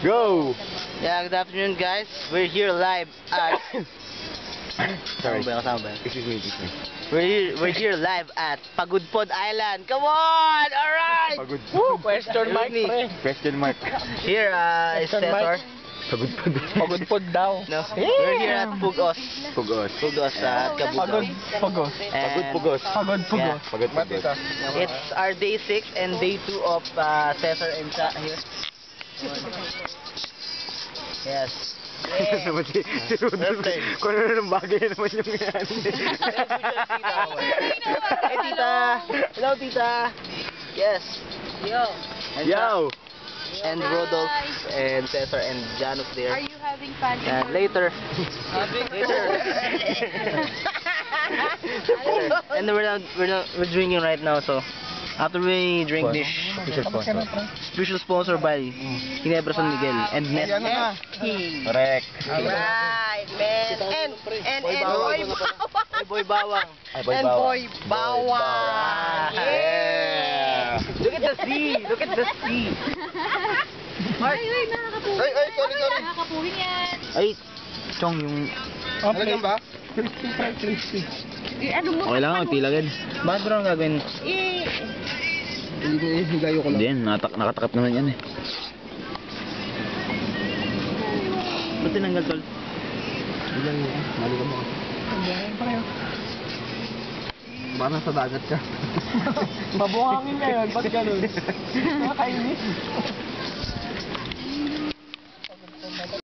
Go! Yeah, good afternoon guys. We're here live at Sorry. Kasama ba? Excuse me. We're here live at Pagudpod Island. Come on! Alright! Pagudpod. Question mark, With me. pre. Question mark. Here is Question mark. Cesar. Pagudpod. Pagod daw. No, we're here at Pugos. Pugos. Pugos at Pagod, Kabugos. pagos. And Pugos. Pagod, Yeah. pagos. Pagudpod. It's our day 6 and day 2 of Cesar and Cha here. Yes. Naman si Rudolph. Kung ano ng bagay naman yung yan. Hey tita! Hello tita! Yes. Yo! Yo! And Rodolph and Cesar and Janus there. Are you having fun? And later. And we're drinking right now, so after we drink this, special sponsor by Ginebra San Miguel and Net. Correct. Alright, man. And Boy Bawang. And Boy Bawang. Yeah. Look at the sea. Look at the sea. Ay, nakakapuwing. Ay, sorry. Nakakapuwing yan. Ay, Chong yung... Talagang ba? Ano mo? Okay lang, magpila agad. Bakit bro ang gagawin? Higayo ko Hindi, nakatakap naman yan eh. Ba't tinanggal tol? Mali ka mo. Baka nasa dagat ka. Mabuhangin ngayon, ba't ganun? Nakakainis.